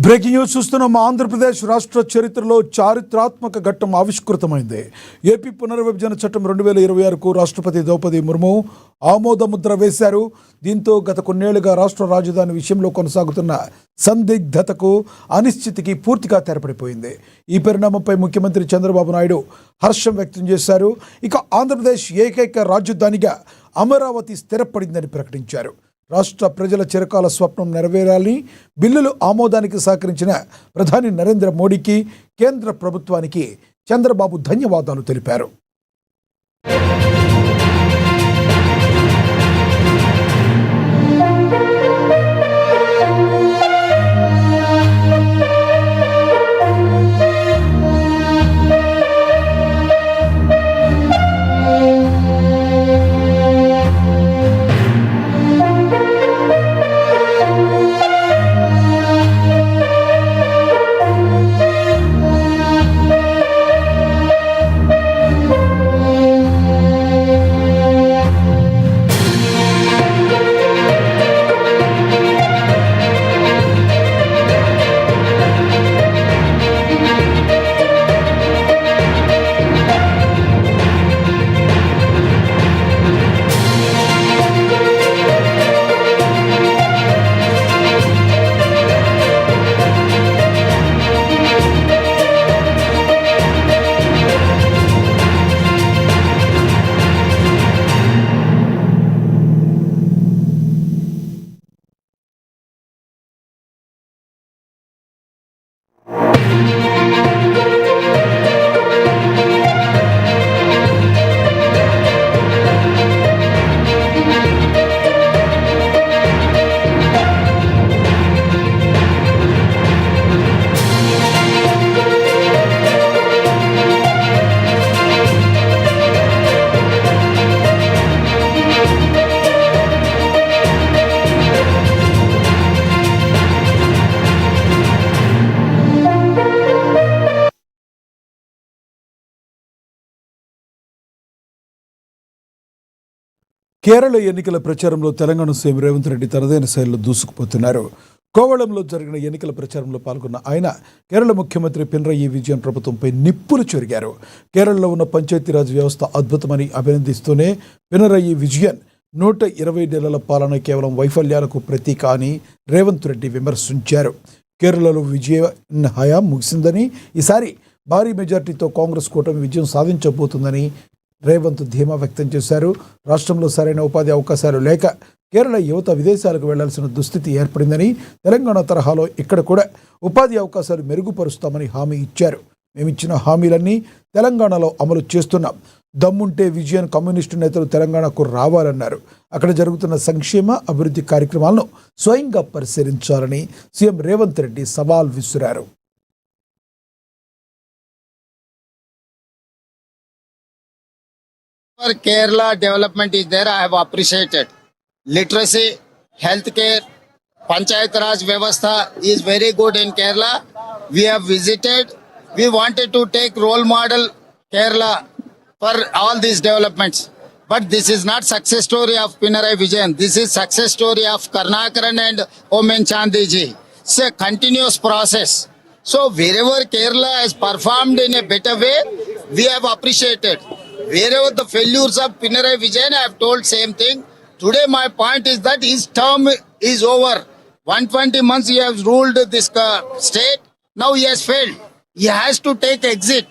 Breaking news చూస్తున్నాం. ఆంధ్రప్రదేశ్ రాష్ట్ర చరిత్రలో చారిత్రాత్మక ఘట్టం ఆవిష్కృతమైంది. ఏపీ పునర్విభజన చట్టం 2026కు రాష్ట్రపతి ద్రౌపది ముర్ము ఆమోద ముద్ర వేశారు. దీంతో గత కొన్నేళ్లుగా రాష్ట్ర రాజధాని విషయంలో కొనసాగుతున్న సందిగ్ధతకు, అనిశ్చితికి పూర్తిగా తెరపడిపోయింది. ఈ పరిణామంపై ముఖ్యమంత్రి చంద్రబాబు నాయుడు హర్షం వ్యక్తం చేశారు. ఇక ఆంధ్రప్రదేశ్ ఏకైక రాజధానిగా అమరావతి స్థిరపడిందని ప్రకటించారు. రాష్ట్ర ప్రజల చిరకాల స్వప్నం నెరవేరాలని బిల్లులు ఆమోదానికి సహకరించిన ప్రధాని నరేంద్ర మోడీకి, కేంద్ర ప్రభుత్వానికి చంద్రబాబు ధన్యవాదాలు తెలిపారు. కేరళ ఎన్నికల ప్రచారంలో తెలంగాణ సీఎం రేవంత్ రెడ్డి తనదైన శైలిలో దూసుకుపోతున్నారు. కోవళంలో జరిగిన ఎన్నికల ప్రచారంలో పాల్గొన్న ఆయన కేరళ ముఖ్యమంత్రి పినరయి విజయన్ ప్రభుత్వంపై నిప్పులు చెరిగారు. కేరళలో ఉన్న పంచాయతీరాజ్ వ్యవస్థ అద్భుతమని అభినందిస్తూనే పినరయి విజయన్ 120 నెలల పాలన కేవలం వైఫల్యాలకు ప్రతీక అని రేవంత్ రెడ్డి విమర్శించారు. కేరళలో విజయన్ హయాం ముగిసిందని, ఈసారి భారీ మెజార్టీతో కాంగ్రెస్ కూటమి విజయం సాధించబోతుందని రేవంత్ ధీమా వ్యక్తం చేశారు. రాష్ట్రంలో సరైన ఉపాధి అవకాశాలు లేక కేరళ యువత విదేశాలకు వెళ్లాల్సిన దుస్థితి ఏర్పడిందని, తెలంగాణ తరహాలో ఇక్కడ కూడా ఉపాధి అవకాశాలు మెరుగుపరుస్తామని హామీ ఇచ్చారు. మేమిచ్చిన హామీలన్నీ తెలంగాణలో అమలు చేస్తున్నాం. దమ్ముంటే విజయన్ కమ్యూనిస్టు నేతలు తెలంగాణకు రావాలన్నారు. అక్కడ జరుగుతున్న సంక్షేమ అభివృద్ధి కార్యక్రమాలను స్వయంగా పరిశీలించాలని సీఎం రేవంత్ రెడ్డి సవాల్ విసిరారు. For Kerala development is there, I have appreciated. Literacy, healthcare, Panchayat Raj Vyavastha is very good in Kerala. We have visited. We wanted to take role model Kerala for all these developments. But this is not success story of Pinarayi Vijayan. This is success story of Karnakaran and Omen Chandi ji. It's a continuous process. So wherever Kerala has performed in a better way, we have appreciated. Wherever the failures of Pinarayi Vijayan, I have told same thing. Today my point is that his term is over. 120 months he has ruled this state. Now he has failed. He has to take exit.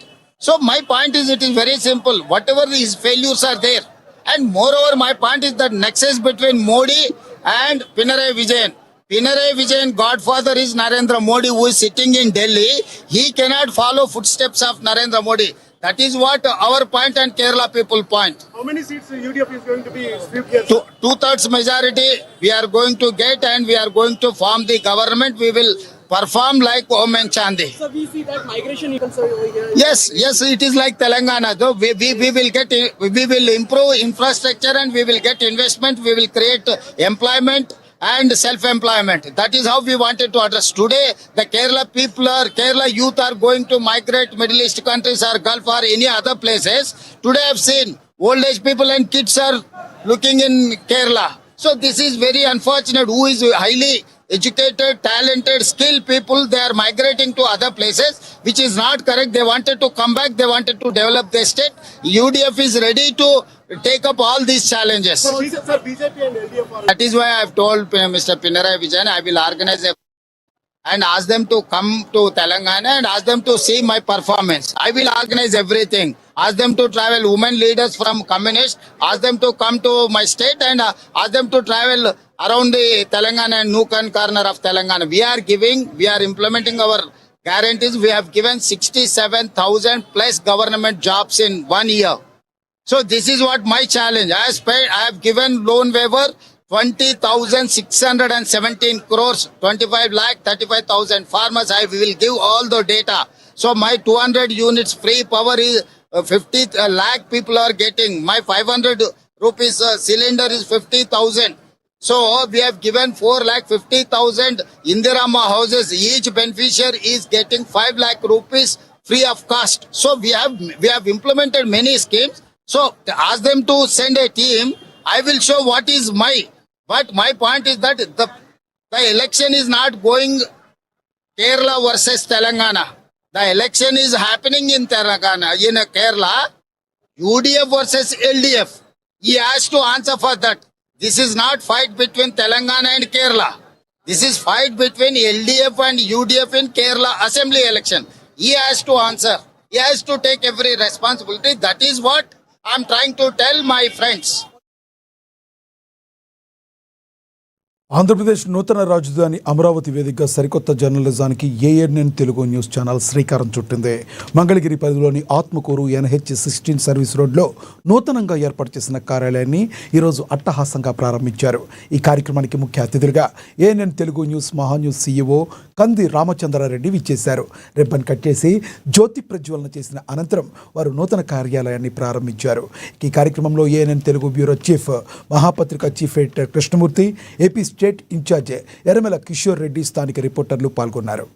So my point is, it is very simple. Whatever his failures are there. And moreover, my point is that nexus between Modi and Pinarayi Vijayan. Pinarayi Vijayan godfather is Narendra Modi, who is sitting in Delhi. He cannot follow footsteps of Narendra Modi. That is what our point and Kerala people point. How many seats UDF is going to be swept here? Two-thirds majority we are going to get, and we are going to form the government. We will perform like Omen Chandi. So we see that migration even so over here. Yes, it is like Telangana. Though we will improve infrastructure, and we will get investment. We will create employment and self-employment. That is how we wanted to address. Today, the Kerala youth are going to migrate Middle East countries or Gulf or any other places. Today I have seen old age people and kids are looking in Kerala. So this is very unfortunate. Who is highly educated, talented, skilled people, they are migrating to other places, which is not correct. They wanted to come back, they wanted to develop their state. UDF is ready to take up all these challenges. Sir, BJP and LDF are. That is why I have told Mr. Pinarayi Vijayan, I will organize a and ask them to come to Telangana and ask them to see my performance. I will organize everything. Ask them to travel, women leaders from communist, ask them to come to my state and ask them to travel around the Telangana and nook and corner of Telangana. We are implementing our guarantees. We have given 67,000 plus government jobs in 1 year. So this is what my challenge. I have given loan waiver 20,617 crores, 25 lakh, 35,000 farmers. I will give all the data. So my 200 units free power is 50 lakh people are getting. My 500 rupees cylinder is 50,000. So we have given 4,50,000 Indirama houses. Each beneficiary is getting 5 lakh rupees free of cost. So we have implemented many schemes. So ask them to send a team. I will show what is my. But my point is that the election is not going Kerala versus Telangana. The election is happening in Telangana, in Kerala, UDF versus LDF. He has to answer for that. This is not fight between Telangana and Kerala. This is fight between LDF and UDF in Kerala assembly election. He has to answer. He has to take every responsibility. That is what I'm trying to tell my friends. Andhra Pradesh నూతన రాజధాని అమరావతి వేదికగా సరికొత్త జర్నలిజానికి ANN Telugu news channel శ్రీకారం చుట్టింది. మంగళగిరి పరిధిలోని Atmakur NH16 service రోడ్లో నూతనంగా ఏర్పాటు చేసిన కార్యాలయాన్ని ఈరోజు అట్టహాసంగా ప్రారంభించారు. ఈ కార్యక్రమానికి ముఖ్య అతిథులుగా ANN Telugu news Maha News CEO కంది రామచంద్రారెడ్డి విచ్చేశారు. రిబ్బన్ కట్ చేసి జ్యోతి ప్రజ్వలన చేసిన అనంతరం వారు నూతన కార్యాలయాన్ని ప్రారంభించారు. ఈ కార్యక్రమంలో ANN Telugu bureau chief, Mahapatrika chief editor Krishnamurthy, AP state in charge Erramela Kishore Reddy, స్థానిక రిపోర్టర్లు పాల్గొన్నారు.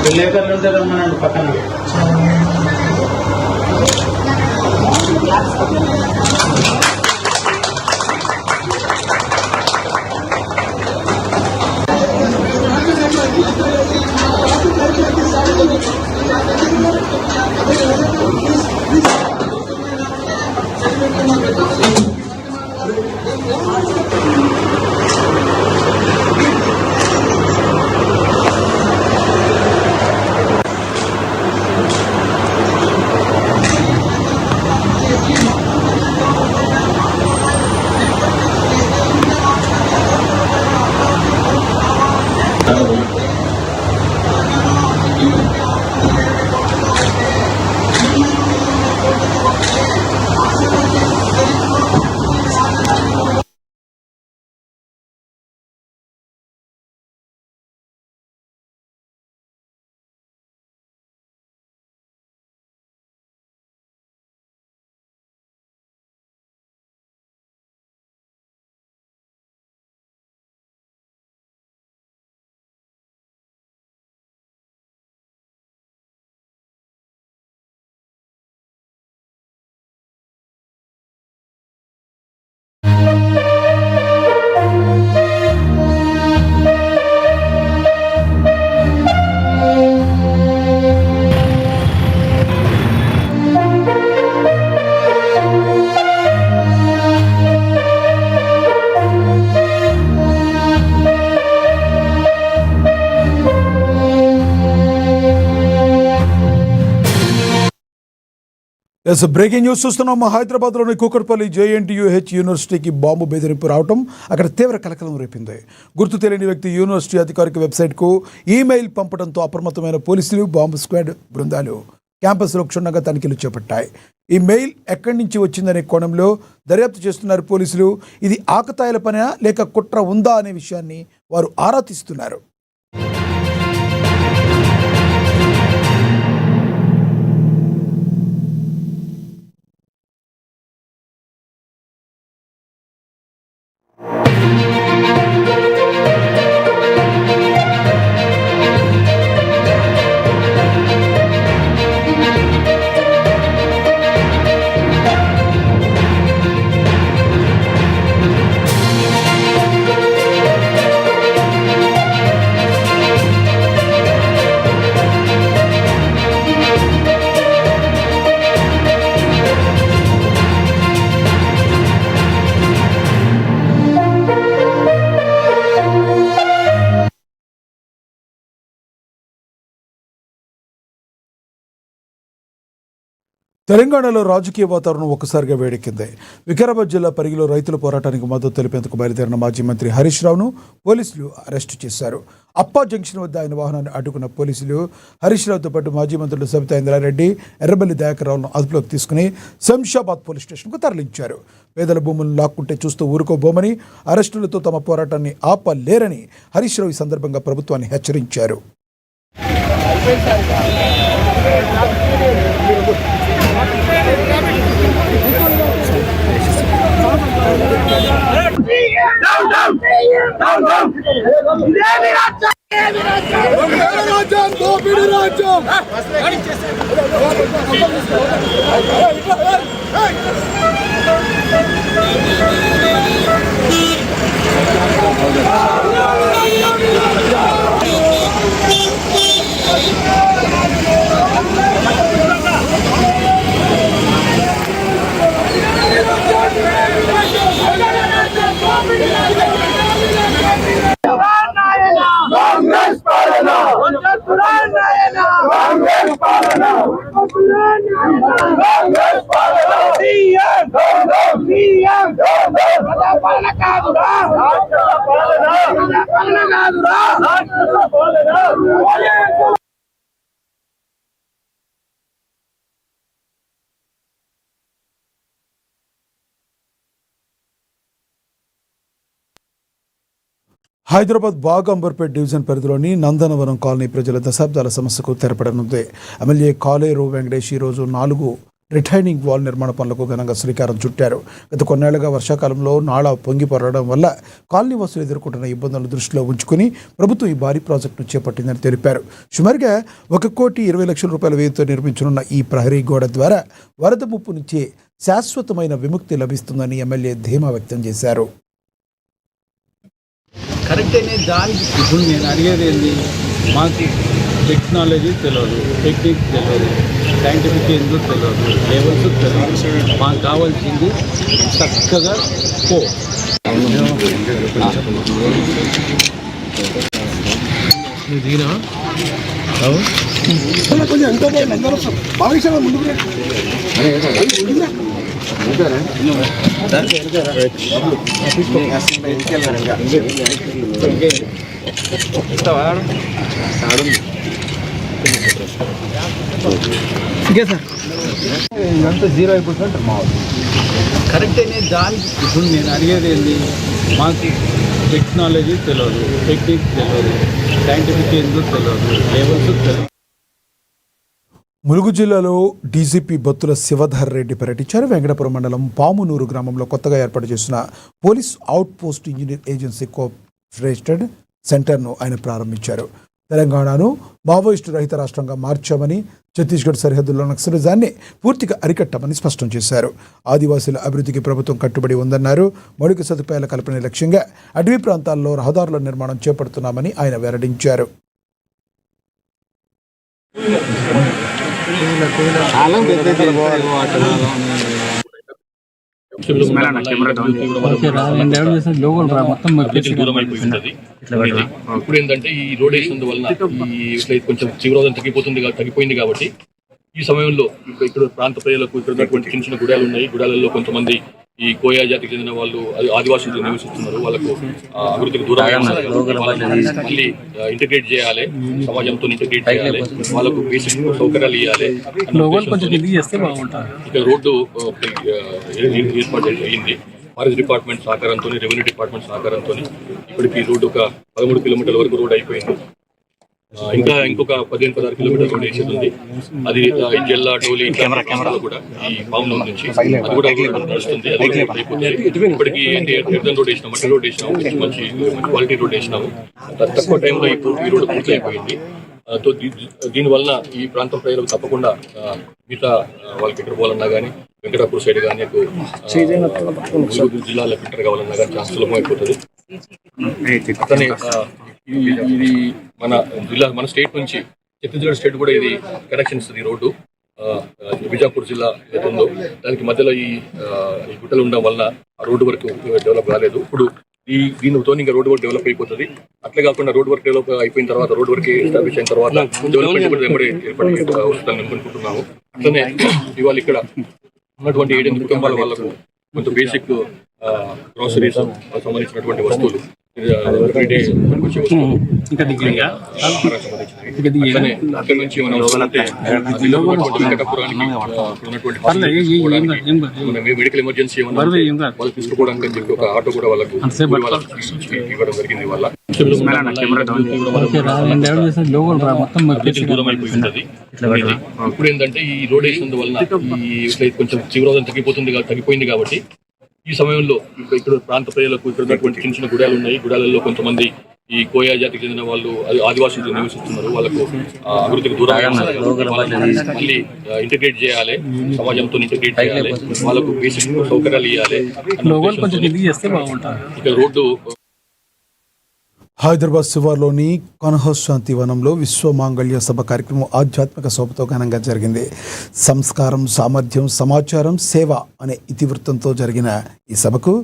విలేకరులు ఉంటే రమ్మనండి పక్కన. ఎస్ బ్రేకింగ్ న్యూస్ చూస్తున్నాం. హైదరాబాద్లోని కూకట్పల్లి JNTUH యూనివర్సిటీకి బాంబు బెదిరింపు రావడం అక్కడ తీవ్ర కలకలం రేపింది. గుర్తు తెలియని వ్యక్తి యూనివర్సిటీ అధికారిక వెబ్సైట్కు ఈమెయిల్ పంపడంతో అప్రమత్తమైన పోలీసులు, బాంబు స్క్వాడ్ బృందాలు క్యాంపస్లో క్షుణ్ణంగా తనిఖీలు చేపట్టాయి. ఈ మెయిల్ ఎక్కడి నుంచి వచ్చిందనే కోణంలో దర్యాప్తు చేస్తున్నారు పోలీసులు. ఇది ఆకతాయిల పనా లేక కుట్ర ఉందా అనే విషయాన్ని వారు ఆరా తీస్తున్నారు. తెలంగాణలో రాజకీయ వాతావరణం ఒక్కసారిగా వేడెక్కింది. వికారాబాద్ జిల్లా పరిగిలో రైతుల పోరాటానికి మద్దతు తెలిపేందుకు బయలుదేరిన మాజీ మంత్రి హరీష్ రావును పోలీసులు అరెస్టు చేశారు. అప్పా జంక్షన్ వద్ద ఆయన వాహనాన్ని అడ్డుకున్న పోలీసులు హరీష్ రావుతో పాటు మాజీ మంత్రులు సబితా ఇంద్రారెడ్డి, ఎర్రబెల్లి దయాకర్ రావును అదుపులోకి తీసుకుని శంషాబాద్ పోలీస్ స్టేషన్కు తరలించారు. పేదల భూములను లాక్కుంటే చూస్తూ ఊరుకోబోమని, అరెస్టులతో తమ పోరాటాన్ని ఆపలేరని హరీష్ రావు ఈ సందర్భంగా ప్రభుత్వాన్ని హెచ్చరించారు. హైదరాబాద్ బాగ్ అంబర్పేట్ డివిజన్ పరిధిలోని నందనవనం కాలనీ ప్రజల దశాబ్దాల సమస్యకు తెరపడనుంది. ఎమ్మెల్యే కాలేరు వెంకటేష్ ఈరోజు 4 రిటైనింగ్ వాల్ నిర్మాణ పనులకు ఘనంగా శ్రీకారం చుట్టారు. గత కొన్నేళ్లుగా వర్షాకాలంలో నాళ పొంగి పొరడం వల్ల కాలనీ వాసులు ఎదుర్కొంటున్న ఇబ్బందులను దృష్టిలో ఉంచుకుని ప్రభుత్వం ఈ భారీ ప్రాజెక్టును చేపట్టిందని తెలిపారు. సుమారుగా 1,20,00,000 రూపాయల వ్యయంతో నిర్మించనున్న ఈ ప్రహరీ గోడ ద్వారా వరద ముప్పు నుంచి శాశ్వతమైన విముక్తి లభిస్తుందని ఎమ్మెల్యే ధీమా వ్యక్తం చేశారు. కరెక్ట్ అనే దానికి ఇప్పుడు నేను అడిగేది ఏంది, మాకు టెక్నాలజీ తెలియదు, టెక్నిక్ తెలియదు, సైంటిఫిక్ ఏందో తెలియదు, లెవెల్స్ తెలియదు. మాకు కావాల్సింది చక్కగా పో ఇదంతా 0% మావుతుంది. కరెక్ట్ అనే దానికి ఇప్పుడు నేను అడిగేది ఏంది, మాకు టెక్నాలజీ తెలియదు, టెక్నిక్ తెలియదు, సైంటిఫిక్ ఏందో తెలియదు, లెవెల్స్ తెలియదు. ములుగు జిల్లాలో డీజీపీ బత్తుల శివధర్ రెడ్డి పర్యటించారు. వెంకటపురం మండలం పామునూరు గ్రామంలో కొత్తగా ఏర్పాటు చేసిన police out post engineer agency cooperated సెంటర్ను ఆయన ప్రారంభించారు. తెలంగాణను మావోయిస్టు రహిత రాష్ట్రంగా మార్చామని, ఛత్తీస్గఢ్ సరిహద్దుల్లో నక్సలిజాన్ని పూర్తిగా అరికట్టామని స్పష్టం చేశారు. ఆదివాసీల అభివృద్ధికి ప్రభుత్వం కట్టుబడి ఉందన్నారు. మౌలిక సదుపాయాల కల్పన లక్ష్యంగా అటవీ ప్రాంతాల్లో రహదారుల నిర్మాణం చేపడుతున్నామని ఆయన వెల్లడించారు. ఇప్పుడు ఏంటంటే ఈ రోడ్ వేసినందు వలన ఈ కొంచెం తీవ్రవాదం తగ్గిపోయింది కాబట్టి ఈ సమయంలో ఇక్కడ ప్రాంత ప్రజలకు ఇక్కడ ఉన్నటువంటి చిన్న చిన్న గుడాలు ఉన్నాయి. గుడాలలో కొంతమంది ఈ కోయా జాతికి చెందిన వాళ్ళు ఆదివాసులు నివసిస్తున్నారు. వాళ్ళకు అభివృద్ధికి దూరం మళ్ళీ ఇంటిగ్రేట్ చేయాలి, సమాజంతో ఇంటిగ్రేట్ చేయాలి, వాళ్ళకు బేసిక్ సౌకర్యాలు ఇవ్వాలి. ఇక్కడ రోడ్డు ఏర్పాటు అయ్యింది. ఫారెస్ట్ డిపార్ట్మెంట్ సహకారంతో, రెవెన్యూ డిపార్ట్మెంట్ సహకారంతో ఇప్పటికి రోడ్డు ఒక 13 కిలోమీటర్ల వరకు రోడ్ అయిపోయింది. ఇంకా ఇంకొక 15-16 కిలోమీటర్ల రోడ్ వేసేది ఉంది. అది జిల్లా డోలి కూడా ఈ ఫామ్ లో నుంచి అది కూడా నడుస్తుంది. అది కూడా అయిపోతుంది. ఇప్పటికి ఎర్దన్ రోడ్ వేసినాం, మట్టి రోడ్ వేసినాము, మంచి క్వాలిటీ రోడ్ వేసినాము. తక్కువ టైంలో ఈ రోడ్ పూర్తి అయిపోయింది. దీనివల్ల ఈ ప్రాంతం ప్రజలకు తప్పకుండా మిగతా వాళ్ళకి ఎక్కడ పోవాలన్నా కానీ వెంకటాపూర్ సైడ్ కానీ జిల్లాలో ఫిల్టర్ కావాలన్నా కానీ చాలా సులభం అయిపోతుంది. అట్లనే ఇది మన స్టేట్ నుంచి ఛత్తీస్గఢ్ స్టేట్ కూడా ఇది కనెక్షన్ ఇస్తుంది. ఈ రోడ్డు బిజాపూర్ జిల్లా ఉందో దానికి మధ్యలో ఈ గుట్టలు ఉండడం వల్ల ఆ రోడ్డు వరకు డెవలప్ కాలేదు. ఇప్పుడు దీనితో ఇంకా రోడ్ వర్క్ డెవలప్ అయిపోతుంది. అట్లే కాకుండా రోడ్ వర్క్ డెవలప్ అయిపోయిన తర్వాత, రోడ్ వర్క్ ఎస్టాబ్లిష్ అయిన తర్వాత డెవలప్మెంట్ కూడా వస్తుందని అనుకుంటున్నాము. అట్లనే ఇవాళ ఇక్కడ ఉన్నటువంటి 7 కుటుంబాల వాళ్ళకు కొంత బేసిక్ గ్రోసరీస్ సంబంధించినటువంటి వస్తువులు అక్కడి నుంచి మనం మెడికల్ ఎమర్జెన్సీ వాళ్ళు తీసుకోవడానికి అని చెప్పి ఒక ఆటో కూడా వాళ్ళకు ఇవ్వడం జరిగింది. వాళ్ళ దూరం అయిపోయి ఉంటుంది. ఇప్పుడు ఏంటంటే ఈ రోడ్ వేసినందు వలన ఈ కొంచెం తీవ్రవాదం తగ్గిపోయింది కాబట్టి ఈ సమయంలో ఇక్కడ ప్రాంత ప్రజలకు ఇక్కడ ఉన్నటువంటి చిన్న చిన్న గుడాలు ఉన్నాయి. గుడాలలో కొంతమంది ఈ కోయా జాతికి చెందిన వాళ్ళు ఆదివాసులు నివసిస్తున్నారు. వాళ్ళకు అభివృద్ధికి దూరం మళ్ళీ ఇంటిగ్రేట్ చేయాలి, సమాజంతో ఇంటిగ్రేట్ చేయాలి, వాళ్ళకు బేసిక్ సౌకర్యాలు ఇవ్వాలి. ఇక్కడ రోడ్డు హైదరాబాద్ శివార్లోని కనహశాంతి వనంలో విశ్వ మాంగళ్య సభ కార్యక్రమం ఆధ్యాత్మిక శోభతో ఘనంగా జరిగింది. సంస్కారం, సామర్థ్యం, సమాచారం, సేవ అనే ఇతివృత్తంతో జరిగిన ఈ సభకు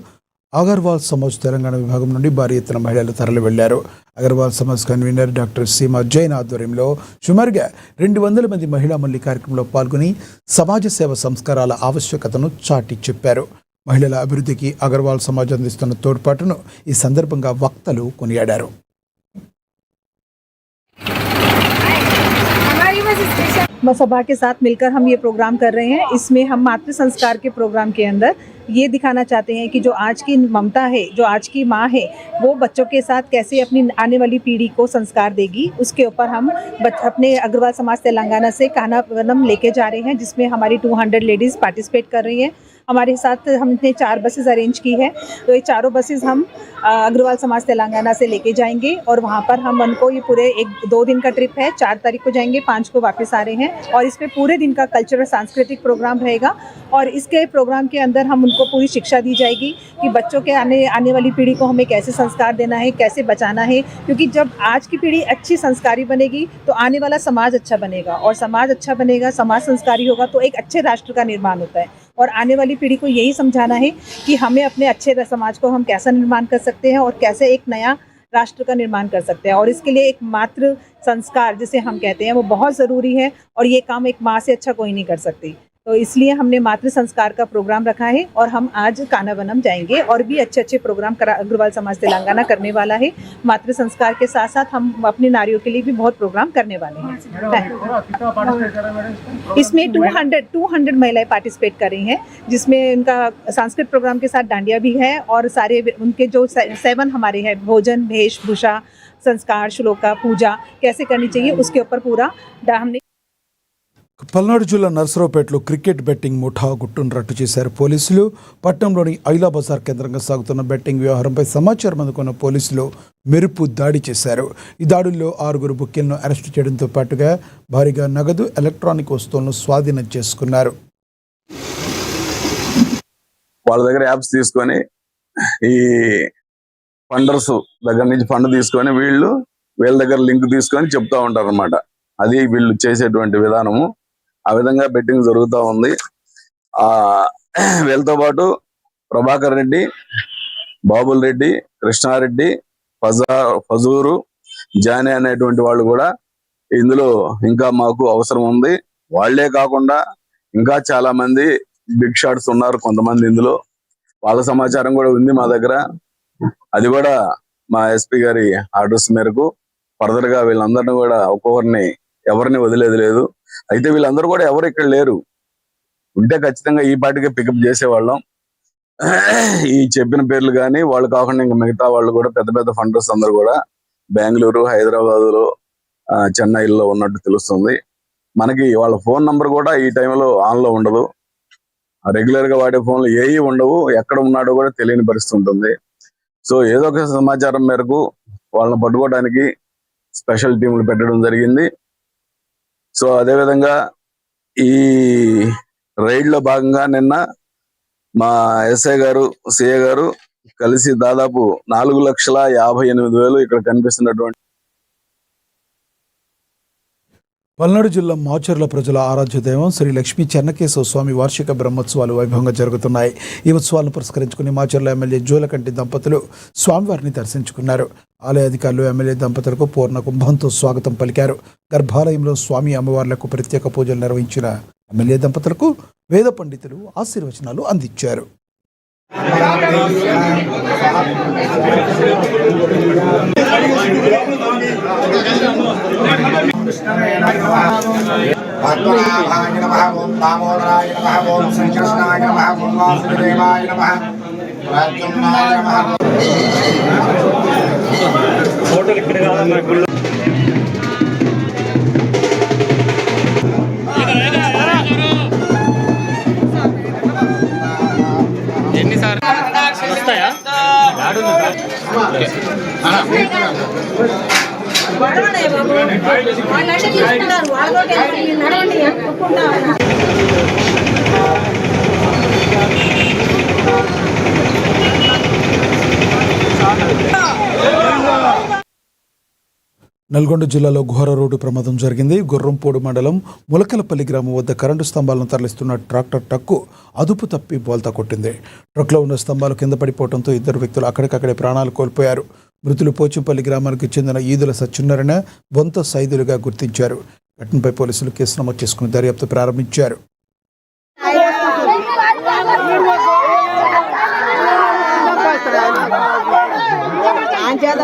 అగర్వాల్ సమాజ్ తెలంగాణ విభాగం నుండి భారీ ఎత్తున మహిళలు తరలి వెళ్లారు. అగర్వాల్ సమాజ్ కన్వీనర్ డాక్టర్ సీమా జైన్ ఆధ్వర్యంలో సుమారుగా 200 మంది మహిళా మల్లి కార్యక్రమంలో పాల్గొని సమాజ సేవ సంస్కారాల ఆవశ్యకతను చాటి చెప్పారు. మహిళల అభివృద్ధికి అగర్వాల్ సమాజ్ అందిస్తున్న తోడ్పాటును ఈ సందర్భంగా వక్తలు కొనియాడారు. सभा के साथ मिलकर हम ये प्रोग्राम कर रहे हैं. इसमें हम मातृ संस्कार के प्रोग्राम के अंदर ये दिखाना चाहते हैं कि जो आज की ममता है, जो आज की माँ है, वो बच्चों के साथ कैसे अपनी आने वाली पीढ़ी को संस्कार देगी. उसके ऊपर हम अपने अग्रवाल समाज तेलंगाना से कान्हा वनम लेके जा रहे हैं, जिसमें हमारी 200 लेडीज़ पार्टिसिपेट कर रही हैं. हमारे साथ हमने 4 बसेस अरेंज की है. तो ये चारों बसेस हम अग्रवाल समाज तेलंगाना से लेके जाएंगे और वहाँ पर हम उनको ये पूरे 1-2 दिन का ट्रिप है. 4 तारीख को जाएंगे, 5 को वापस आ रहे हैं. और इसमें पूरे दिन का कल्चरल सांस्कृतिक प्रोग्राम रहेगा. और इसके प्रोग्राम के अंदर हम उनको पूरी शिक्षा दी जाएगी कि बच्चों के आने वाली पीढ़ी को हमें कैसे संस्कार देना है, कैसे बचाना है. क्योंकि जब आज की पीढ़ी अच्छी संस्कारी बनेगी तो आने वाला समाज अच्छा बनेगा, और समाज अच्छा बनेगा, समाज संस्कारी होगा तो एक अच्छे राष्ट्र का निर्माण होता है. और आने वाली पीढ़ी को यही समझाना है कि हमें अपने अच्छे समाज को हम कैसा निर्माण कर सकते हैं और कैसे एक नया राष्ट्र का निर्माण कर सकते हैं. और इसके लिए एक मातृ संस्कार जिसे हम कहते हैं वो बहुत ज़रूरी है, और ये काम एक माँ से अच्छा कोई नहीं कर सकती. तो इसलिए हमने मातृ संस्कार का प्रोग्राम रखा है. और हम आज कान्हा वनम जाएंगे और भी अच्छे अच्छे प्रोग्राम अग्रवाल समाज तेलंगाना करने वाला है. मातृ संस्कार के साथ साथ हम अपनी नारियों के लिए भी बहुत प्रोग्राम करने वाले हैं. इसमें 200 महिलाएं पार्टिसिपेट कर रही हैं, जिसमें उनका सांस्कृतिक प्रोग्राम के साथ डांडिया भी है. और सारे उनके जो 7 हमारे हैं, भोजन, वेशभूषा, संस्कार, श्लोका, पूजा कैसे करनी चाहिए, उसके ऊपर पूरा हमने. పల్నాడు జిల్లా నర్సరావుపేటలో క్రికెట్ బెట్టింగ్ ముఠా గుట్టును రట్టు చేశారు పోలీసులు. పట్టణంలోని ఐలా బజార్ కేంద్రంగా సాగుతున్న బెట్టింగ్ వ్యవహారంపై సమాచారం అందుకున్న పోలీసులు మెరుపు దాడి చేశారు. ఈ దాడుల్లో 6 బుక్కీలను అరెస్టు చేయడంతో పాటుగా భారీగా నగదు, ఎలక్ట్రానిక్ వస్తువులను స్వాధీనం చేసుకున్నారు. వాళ్ళ దగ్గర యాప్స్ తీసుకొని ఈ ఫండర్స్ దగ్గర నుంచి ఫండ్ తీసుకొని వీళ్ళ దగ్గర లింక్ తీసుకొని చెప్తా ఉంటారు అన్నమాట. అది వీళ్ళు చేసేటువంటి విధానము. ఆ విధంగా బెట్టింగ్ జరుగుతూ ఉంది. వీళ్ళతో పాటు ప్రభాకర్ రెడ్డి, బాబుల్ రెడ్డి, కృష్ణారెడ్డి, ఫజూరు, జానీ అనేటువంటి వాళ్ళు కూడా ఇందులో ఇంకా మాకు అవసరం ఉంది, వాళ్లే కాకుండా ఇంకా చాలా మంది బిగ్ షాట్స్ ఉన్నారు కొంతమంది ఇందులో. వాళ్ళ సమాచారం కూడా ఉంది మా దగ్గర. అది కూడా మా ఎస్పీ గారి ఆర్డర్స్ మేరకు ఫర్దర్ గా వీళ్ళందరినీ కూడా ఒక్కొక్కరిని ఎవరిని వదిలేది లేదు. అయితే వీళ్ళందరూ కూడా ఎవరు ఇక్కడ లేరు. ఉంటే ఖచ్చితంగా ఈ పాటికే పికప్ చేసేవాళ్ళం. ఈ చెప్పిన పేర్లు కానీ వాళ్ళు కాకుండా ఇంకా మిగతా వాళ్ళు కూడా పెద్ద పెద్ద ఫండర్స్ అందరూ కూడా బెంగళూరు, హైదరాబాద్ లో, చెన్నైలో ఉన్నట్టు తెలుస్తుంది. మనకి వాళ్ళ ఫోన్ నంబర్ కూడా ఈ టైంలో ఆన్ లో ఉండదు. రెగ్యులర్ గా వాడే ఫోన్లు ఏవి ఉండవు. ఎక్కడ ఉన్నాడో కూడా తెలియని పరిస్థితి ఉంటుంది. సో ఏదో ఒక సమాచారం మేరకు వాళ్ళని పట్టుకోవడానికి స్పెషల్ టీములు పెట్టడం జరిగింది. సో అదేవిధంగా ఈ రైడ్ లో భాగంగా నిన్న మా ఎస్ఐ గారు, సిఐ గారు కలిసి దాదాపు 4,58,000 ఇక్కడ కనిపిస్తున్నటువంటి పల్నాడు జిల్లా మాచర్ల ప్రజల ఆరాధ్య దైవం శ్రీ లక్ష్మీ చెన్నకేశవ స్వామి వార్షిక బ్రహ్మోత్సవాలు వైభవంగా జరుగుతున్నాయి. ఈ ఉత్సవాలను పురస్కరించుకుని మాచర్ల ఎమ్మెల్యే జోలకంటి దంపతులు స్వామివారిని దర్శించుకున్నారు. ఆలయ అధికారులు ఎమ్మెల్యే దంపతులకు పూర్ణ కుంభంతో స్వాగతం పలికారు. గర్భాలయంలో స్వామి అమ్మవార్లకు ప్రత్యేక పూజలు నిర్వహించిన ఎమ్మెల్యే దంపతులకు వేద పండితులు ఆశీర్వచనాలు అందించారు. పద్మనాభాయ నమః, ఓం దామోదరాయ నమః, ఓం శ్రీకృష్ణాయ నమః, ఓం వాసుదేవాయ నమః, ప్రద్యుమ్నాయ నమః. నల్గొండ జిల్లాలో ఘోర రోడ్డు ప్రమాదం జరిగింది. గుర్రంపోడు మండలం ములకలపల్లి గ్రామం వద్ద కరెంటు స్తంభాలను తరలిస్తున్న ట్రాక్టర్ ట్రక్కు అదుపు తప్పి బోల్తా కొట్టింది. ట్రక్లో ఉన్న స్తంభాలు కింద పడిపోవడంతో 2 వ్యక్తులు అక్కడికక్కడే ప్రాణాలు కోల్పోయారు. మృతులు పోచంపల్లి గ్రామానికి చెందిన ఈదుల సత్యనారాయణ, బొంత సైదులుగా గుర్తించారు. ఘటనపై పోలీసులు కేసు నమోదు చేసుకుని దర్యాప్తు ప్రారంభించారు. చేత